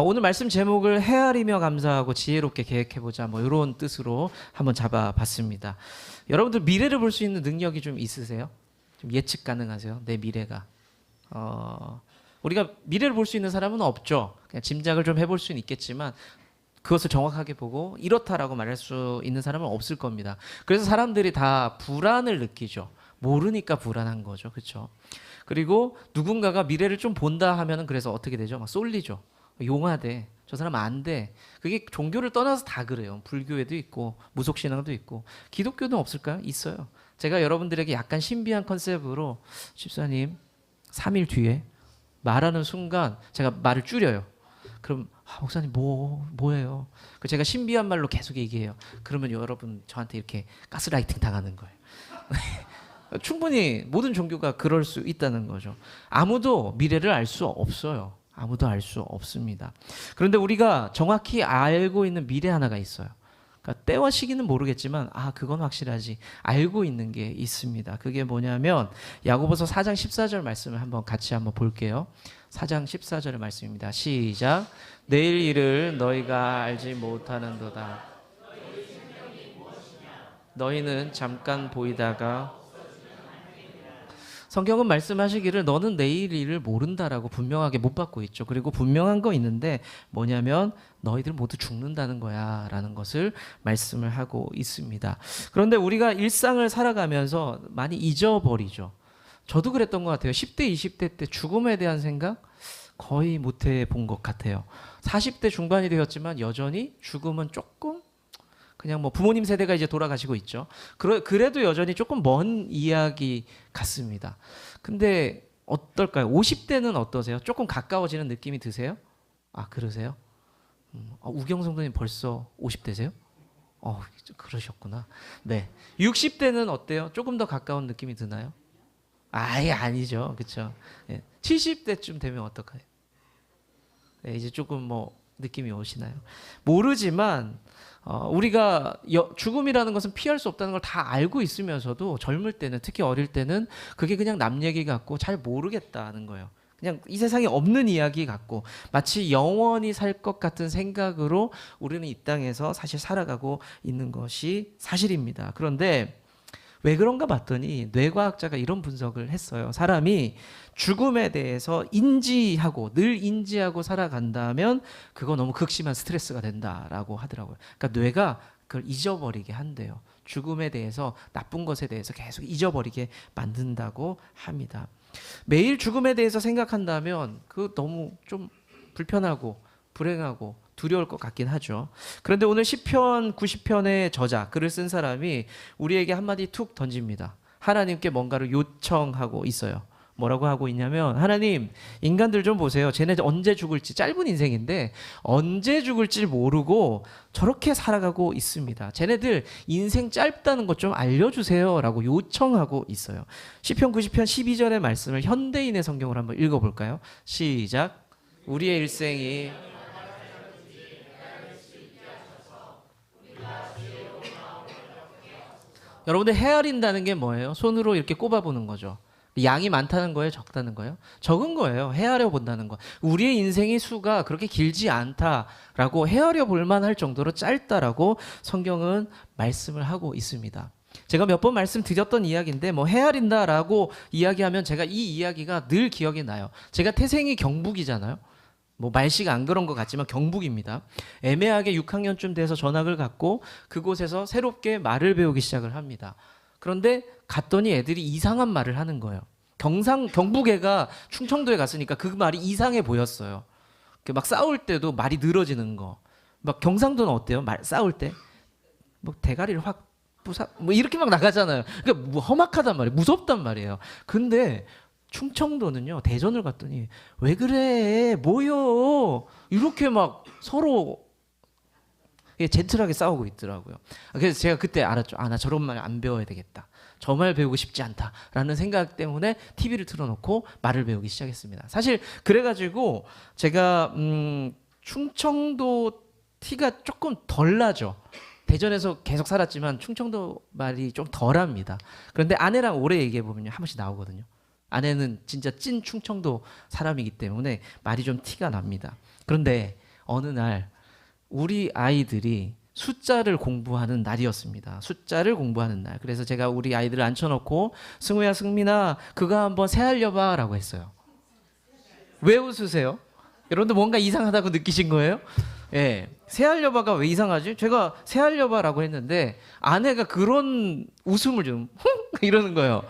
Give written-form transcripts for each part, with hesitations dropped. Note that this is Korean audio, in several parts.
오늘 말씀 제목을 헤아리며 감사하고 지혜롭게 계획해보자, 뭐 이런 뜻으로 한번 잡아봤습니다. 여러분들 미래를 볼 수 있는 능력이 좀 있으세요? 좀 예측 가능하세요? 내 미래가. 우리가 미래를 볼 수 있는 사람은 없죠. 그냥 짐작을 좀 해볼 수는 있겠지만 그것을 정확하게 보고 이렇다라고 말할 수 있는 사람은 없을 겁니다. 그래서 사람들이 다 불안을 느끼죠. 모르니까 불안한 거죠. 그렇죠? 그리고 누군가가 미래를 좀 본다 하면은 그래서 어떻게 되죠? 막 쏠리죠. 용하대. 저 사람 안 돼. 그게 종교를 떠나서 다 그래요. 불교에도 있고 무속신앙도 있고 기독교는 없을까요? 있어요. 제가 여러분들에게 약간 신비한 컨셉으로 집사님 3일 뒤에 말하는 순간 제가 말을 줄여요. 그럼 목사님 뭐예요? 그 제가 신비한 말로 계속 얘기해요. 그러면 여러분 저한테 이렇게 가스라이팅 당하는 거예요. 충분히 모든 종교가 그럴 수 있다는 거죠. 아무도 미래를 알 수 없어요. 아무도 알 수 없습니다. 그런데 우리가 정확히 알고 있는 미래 하나가 있어요. 그러니까 때와 시기는 모르겠지만 그건 확실하지 알고 있는 게 있습니다. 그게 뭐냐면 야고보서 4장 14절 말씀을 같이 한번 볼게요. 4장 14절의 말씀입니다. 시작. 내일 일을 너희가 알지 못하는도다. 너희는 잠깐 보이다가 성경은 말씀하시기를 너는 내일 일을 모른다라고 분명하게 못 받고 있죠. 그리고 분명한 거 있는데 뭐냐면 너희들 모두 죽는다는 거야 라는 것을 말씀을 하고 있습니다. 그런데 우리가 일상을 살아가면서 많이 잊어버리죠. 저도 그랬던 것 같아요. 10대, 20대 때 죽음에 대한 생각 거의 못 해본 것 같아요. 40대 중반이 되었지만 여전히 죽음은 조금 그냥 뭐 부모님 세대가 이제 돌아가시고 있죠. 그래도 여전히 조금 먼 이야기 같습니다. 근데 어떨까요? 50대는 어떠세요? 조금 가까워지는 느낌이 드세요? 그러세요? 우경 성도님 벌써 50대세요? 그러셨구나. 네. 60대는 어때요? 조금 더 가까운 느낌이 드나요? 아예 아니죠. 그렇죠. 네. 70대쯤 되면 어떨까요? 네, 이제 조금 뭐 느낌이 오시나요? 모르지만 우리가 죽음이라는 것은 피할 수 없다는 걸 다 알고 있으면서도 젊을 때는 특히 어릴 때는 그게 그냥 남 얘기 같고 잘 모르겠다는 거예요. 그냥 이 세상에 없는 이야기 같고 마치 영원히 살 것 같은 생각으로 우리는 이 땅에서 사실 살아가고 있는 것이 사실입니다. 그런데 왜 그런가 봤더니 뇌과학자가 이런 분석을 했어요. 사람이 죽음에 대해서 늘 인지하고 살아간다면 그거 너무 극심한 스트레스가 된다라고 하더라고요. 그러니까 뇌가 그걸 잊어버리게 한대요. 죽음에 대해서 나쁜 것에 대해서 계속 잊어버리게 만든다고 합니다. 매일 죽음에 대해서 생각한다면 그 너무 좀 불편하고 불행하고 두려울 것 같긴 하죠. 그런데 오늘 시편 90편의 저자, 글을 쓴 사람이 우리에게 한마디 툭 던집니다. 하나님께 뭔가를 요청하고 있어요. 뭐라고 하고 있냐면 하나님, 인간들 좀 보세요. 쟤네 언제 죽을지, 짧은 인생인데 언제 죽을지 모르고 저렇게 살아가고 있습니다. 쟤네들 인생 짧다는 것 좀 알려주세요 라고 요청하고 있어요. 시편 90편 12절의 말씀을 현대인의 성경으로 한번 읽어볼까요? 시작. 우리의 일생이 여러분들 헤아린다는 게 뭐예요? 손으로 이렇게 꼽아보는 거죠. 양이 많다는 거예요? 적다는 거예요? 적은 거예요. 헤아려 본다는 거. 우리의 인생의 수가 그렇게 길지 않다라고 헤아려 볼 만할 정도로 짧다라고 성경은 말씀을 하고 있습니다. 제가 몇 번 말씀드렸던 이야기인데 헤아린다라고 이야기하면 제가 이 이야기가 늘 기억이 나요. 제가 태생이 경북이잖아요. 말씨가 안 그런 것 같지만 경북입니다. 애매하게 6학년쯤 돼서 전학을 갔고 그곳에서 새롭게 말을 배우기 시작을 합니다. 그런데 갔더니 애들이 이상한 말을 하는 거예요. 경북 애가 충청도에 갔으니까 그 말이 이상해 보였어요. 막 싸울 때도 말이 늘어지는 거. 막 경상도는 어때요? 싸울 때 대가리를 확 부사 이렇게 막 나가잖아요. 그러니까 험악하단 말이에요. 무섭단 말이에요. 근데 충청도는요, 대전을 갔더니 왜 그래 뭐요 이렇게 막 서로 젠틀하게 싸우고 있더라고요. 그래서 제가 그때 알았죠. 나 저런 말 안 배워야 되겠다. 저 말 배우고 싶지 않다라는 생각 때문에 TV를 틀어놓고 말을 배우기 시작했습니다. 사실 그래가지고 제가 충청도 티가 조금 덜 나죠. 대전에서 계속 살았지만 충청도 말이 좀 덜합니다. 그런데 아내랑 오래 얘기해보면 한 번씩 나오거든요. 아내는 진짜 찐 충청도 사람이기 때문에 말이 좀 티가 납니다. 그런데 어느 날 우리 아이들이 숫자를 공부하는 날이었습니다. 숫자를 공부하는 날. 그래서 제가 우리 아이들을 앉혀놓고 승우야, 승민아, 그거 한번 세알려봐 라고 했어요. 왜 웃으세요? 여러분들 뭔가 이상하다고 느끼신 거예요? 예. 세알려봐가 왜 이상하지? 제가 세알려봐라고 했는데 아내가 그런 웃음을 좀 이러는 거예요.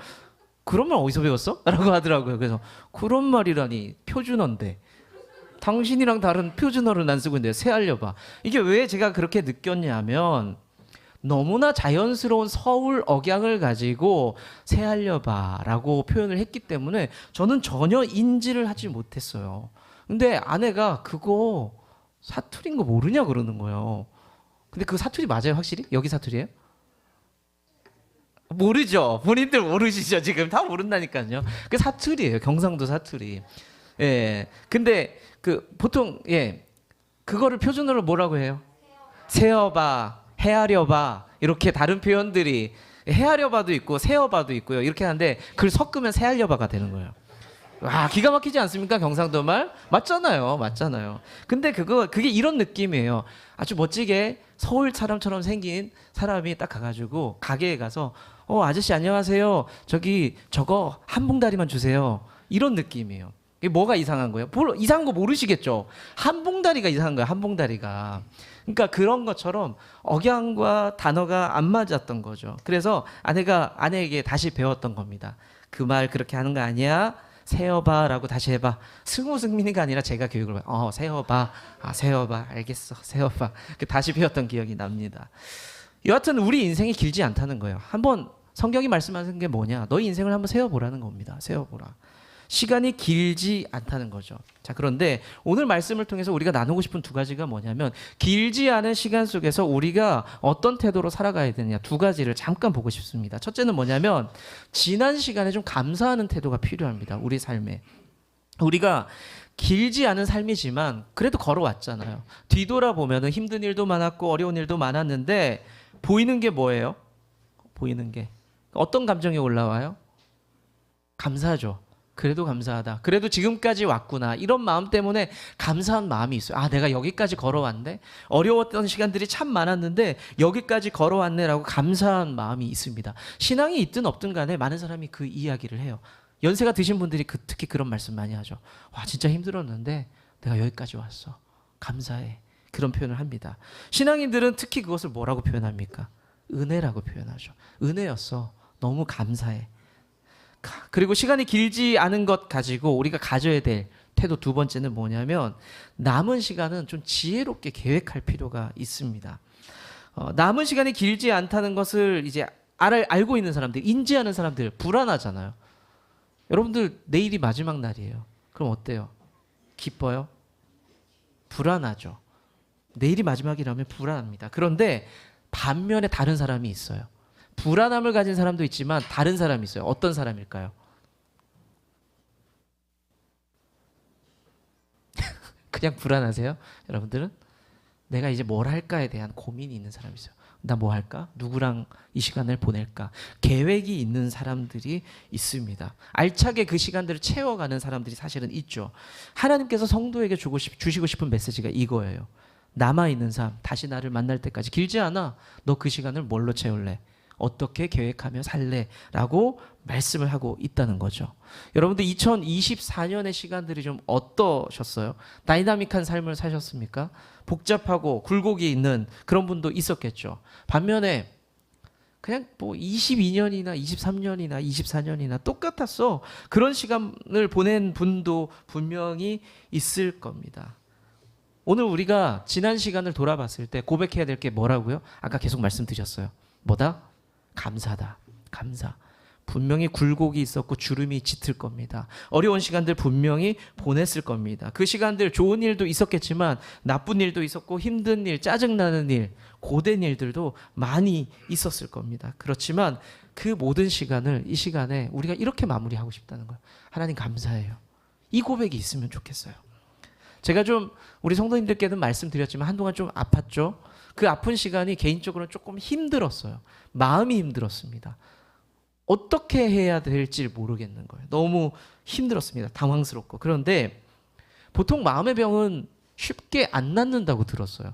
그런 말 어디서 배웠어? 라고 하더라고요. 그래서 그런 말이라니, 표준어인데. 당신이랑 다른 표준어를 난 쓰고 있는데 세알려봐. 이게 왜 제가 그렇게 느꼈냐면 너무나 자연스러운 서울 억양을 가지고 세알려봐라고 표현을 했기 때문에 저는 전혀 인지를 하지 못했어요. 근데 아내가 그거 사투리인 거 모르냐 그러는 거예요. 근데 그 사투리 맞아요, 확실히? 여기 사투리예요? 모르죠. 본인들 모르시죠. 지금 다 모른다니까요. 그 사투리예요. 경상도 사투리. 예. 근데 그 보통 그거를 표준어로 뭐라고 해요? 세어봐, 헤아려봐 이렇게 다른 표현들이 헤아려봐도 있고 세어봐도 있고요. 이렇게 하는데 그걸 섞으면 세알려봐가 되는 거예요. 와, 기가 막히지 않습니까? 경상도 말 맞잖아요, 맞잖아요. 근데 그게 이런 느낌이에요. 아주 멋지게 서울 사람처럼 생긴 사람이 딱 가가지고 가게에 가서 아저씨 안녕하세요. 저기 저거 한 봉다리만 주세요. 이런 느낌이에요. 이게 뭐가 이상한 거예요? 이상한 거 모르시겠죠? 한 봉다리가 이상한 거예요. 한 봉다리가. 그러니까 그런 것처럼 억양과 단어가 안 맞았던 거죠. 그래서 아내에게 다시 배웠던 겁니다. 그 말 그렇게 하는 거 아니야? 세어봐라고 다시 해봐. 승우승민이가 아니라 제가 교육을 봐요. 세어봐. 세어봐. 알겠어. 세어봐. 다시 배웠던 기억이 납니다. 여하튼 우리 인생이 길지 않다는 거예요. 한번 성경이 말씀하는 게 뭐냐? 너희 인생을 한번 세어보라는 겁니다. 세어보라. 시간이 길지 않다는 거죠. 자, 그런데 오늘 말씀을 통해서 우리가 나누고 싶은 두 가지가 뭐냐면 길지 않은 시간 속에서 우리가 어떤 태도로 살아가야 되느냐 두 가지를 잠깐 보고 싶습니다. 첫째는 뭐냐면 지난 시간에 좀 감사하는 태도가 필요합니다. 우리 삶에. 우리가 길지 않은 삶이지만 그래도 걸어왔잖아요. 뒤돌아보면 힘든 일도 많았고 어려운 일도 많았는데 보이는 게 뭐예요? 보이는 게 어떤 감정이 올라와요? 감사하죠. 그래도 감사하다. 그래도 지금까지 왔구나. 이런 마음 때문에 감사한 마음이 있어요. 내가 여기까지 걸어왔네. 어려웠던 시간들이 참 많았는데 여기까지 걸어왔네라고 감사한 마음이 있습니다. 신앙이 있든 없든 간에 많은 사람이 그 이야기를 해요. 연세가 드신 분들이 특히 그런 말씀 많이 하죠. 와, 진짜 힘들었는데 내가 여기까지 왔어. 감사해. 그런 표현을 합니다. 신앙인들은 특히 그것을 뭐라고 표현합니까? 은혜라고 표현하죠. 은혜였어. 너무 감사해. 그리고 시간이 길지 않은 것 가지고 우리가 가져야 될 태도 두 번째는 뭐냐면 남은 시간은 좀 지혜롭게 계획할 필요가 있습니다. 남은 시간이 길지 않다는 것을 이제 알고 있는 사람들, 인지하는 사람들 불안하잖아요. 여러분들 내일이 마지막 날이에요. 그럼 어때요? 기뻐요? 불안하죠. 내일이 마지막이라면 불안합니다. 그런데 반면에 다른 사람이 있어요. 불안함을 가진 사람도 있지만 다른 사람이 있어요. 어떤 사람일까요? 그냥 불안하세요? 여러분들은? 내가 이제 뭘 할까에 대한 고민이 있는 사람이 있어요. 나 뭐 할까? 누구랑 이 시간을 보낼까? 계획이 있는 사람들이 있습니다. 알차게 그 시간들을 채워가는 사람들이 사실은 있죠. 하나님께서 성도에게 주시고 싶은 메시지가 이거예요. 남아있는 삶, 다시 나를 만날 때까지 길지 않아. 너 그 시간을 뭘로 채울래? 어떻게 계획하며 살래? 라고 말씀을 하고 있다는 거죠. 여러분들 2024년의 시간들이 좀 어떠셨어요? 다이나믹한 삶을 사셨습니까? 복잡하고 굴곡이 있는 그런 분도 있었겠죠. 반면에 그냥 뭐 22년이나 23년이나 24년이나 똑같았어. 그런 시간을 보낸 분도 분명히 있을 겁니다. 오늘 우리가 지난 시간을 돌아봤을 때 고백해야 될 게 뭐라고요? 아까 계속 말씀드렸어요. 뭐다? 감사다. 감사. 분명히 굴곡이 있었고 주름이 짙을 겁니다. 어려운 시간들 분명히 보냈을 겁니다. 그 시간들 좋은 일도 있었겠지만 나쁜 일도 있었고 힘든 일, 짜증나는 일, 고된 일들도 많이 있었을 겁니다. 그렇지만 그 모든 시간을 이 시간에 우리가 이렇게 마무리하고 싶다는 거예요. 하나님 감사해요. 이 고백이 있으면 좋겠어요. 제가 좀 우리 성도님들께는 말씀드렸지만 한동안 좀 아팠죠. 그 아픈 시간이 개인적으로는 조금 힘들었어요. 마음이 힘들었습니다. 어떻게 해야 될지 모르겠는 거예요. 너무 힘들었습니다. 당황스럽고. 그런데 보통 마음의 병은 쉽게 안 낫는다고 들었어요.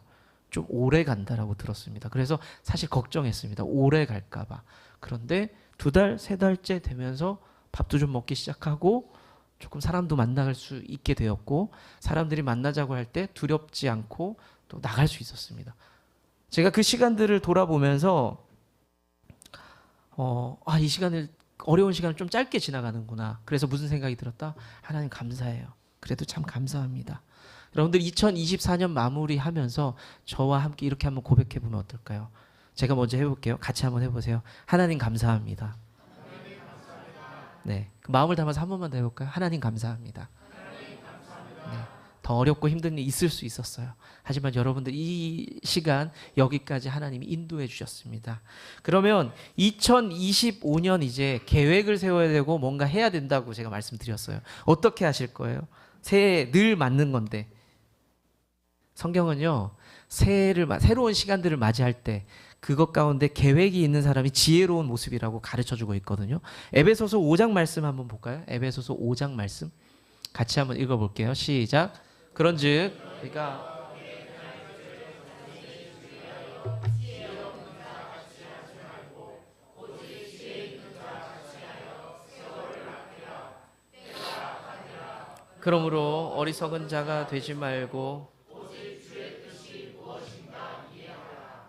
좀 오래 간다라고 들었습니다. 그래서 사실 걱정했습니다. 오래 갈까 봐. 그런데 2달, 3달째 되면서 밥도 좀 먹기 시작하고 조금 사람도 만날 수 있게 되었고 사람들이 만나자고 할 때 두렵지 않고 또 나갈 수 있었습니다. 제가 그 시간들을 돌아보면서 이 시간을 어려운 시간을 좀 짧게 지나가는구나. 그래서 무슨 생각이 들었다? 하나님 감사해요. 그래도 참 감사합니다. 여러분들 2024년 마무리하면서 저와 함께 이렇게 한번 고백해 보면 어떨까요? 제가 먼저 해볼게요. 같이 한번 해보세요. 하나님 감사합니다. 네, 그 마음을 담아서 한 번만 더 해볼까요? 하나님 감사합니다. 네, 더 어렵고 힘든 일이 있을 수 있었어요. 하지만 여러분들 이 시간 여기까지 하나님이 인도해 주셨습니다. 그러면 2025년 이제 계획을 세워야 되고 뭔가 해야 된다고 제가 말씀드렸어요. 어떻게 하실 거예요? 새해 늘 맞는 건데 성경은요, 새로운 시간들을 맞이할 때 그것 가운데 계획이 있는 사람이 지혜로운 모습이라고 가르쳐주고 있거든요. 에베소서 5장 말씀 한번 볼까요? 에베소서 5장 말씀 같이 한번 읽어볼게요. 시작. 그런즉 그러니까 그러므로 어리석은 자가 되지 말고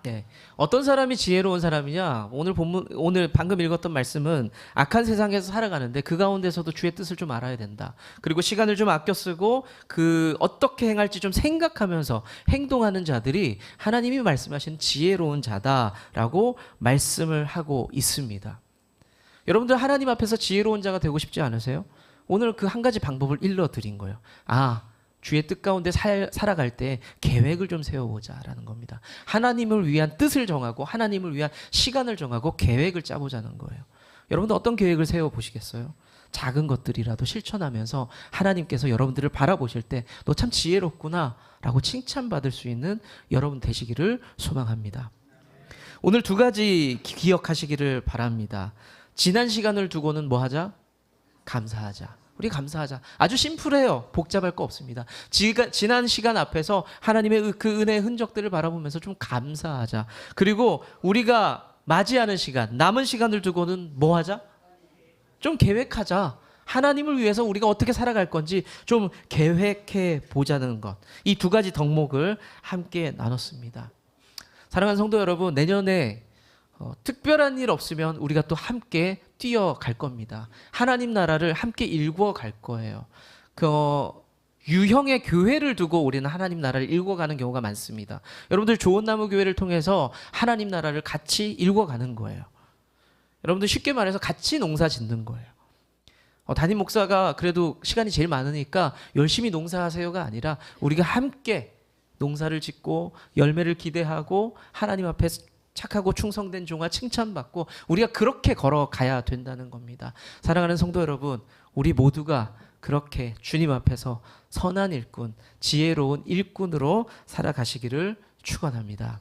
네. 어떤 사람이 지혜로운 사람이냐? 오늘 방금 읽었던 말씀은 악한 세상에서 살아가는데 그 가운데서도 주의 뜻을 좀 알아야 된다. 그리고 시간을 좀 아껴 쓰고 그 어떻게 행할지 좀 생각하면서 행동하는 자들이 하나님이 말씀하신 지혜로운 자다라고 말씀을 하고 있습니다. 여러분들 하나님 앞에서 지혜로운 자가 되고 싶지 않으세요? 오늘 그 한 가지 방법을 일러드린 거예요. 주의 뜻 가운데 살아갈 때 계획을 좀 세워보자라는 겁니다. 하나님을 위한 뜻을 정하고 하나님을 위한 시간을 정하고 계획을 짜보자는 거예요. 여러분들 어떤 계획을 세워보시겠어요? 작은 것들이라도 실천하면서 하나님께서 여러분들을 바라보실 때 너 참 지혜롭구나 라고 칭찬받을 수 있는 여러분 되시기를 소망합니다. 오늘 2가지 기억하시기를 바랍니다. 지난 시간을 두고는 뭐 하자? 감사하자. 우리 감사하자. 아주 심플해요. 복잡할 거 없습니다. 지난 시간 앞에서 하나님의 그 은혜의 흔적들을 바라보면서 좀 감사하자. 그리고 우리가 맞이하는 시간, 남은 시간을 두고는 뭐 하자? 좀 계획하자. 하나님을 위해서 우리가 어떻게 살아갈 건지 좀 계획해 보자는 것. 이 2가지 덕목을 함께 나눴습니다. 사랑하는 성도 여러분, 내년에 특별한 일 없으면 우리가 또 함께 뛰어갈 겁니다. 하나님 나라를 함께 일궈갈 거예요. 유형의 교회를 두고 우리는 하나님 나라를 일궈가는 경우가 많습니다. 여러분들 좋은 나무 교회를 통해서 하나님 나라를 같이 일궈가는 거예요. 여러분들 쉽게 말해서 같이 농사 짓는 거예요. 담임 목사가 그래도 시간이 제일 많으니까 열심히 농사하세요가 아니라 우리가 함께 농사를 짓고 열매를 기대하고 하나님 앞에 착하고 충성된 종아 칭찬받고 우리가 그렇게 걸어가야 된다는 겁니다. 사랑하는 성도 여러분, 우리 모두가 그렇게 주님 앞에서 선한 일꾼, 지혜로운 일꾼으로 살아가시기를 축원합니다.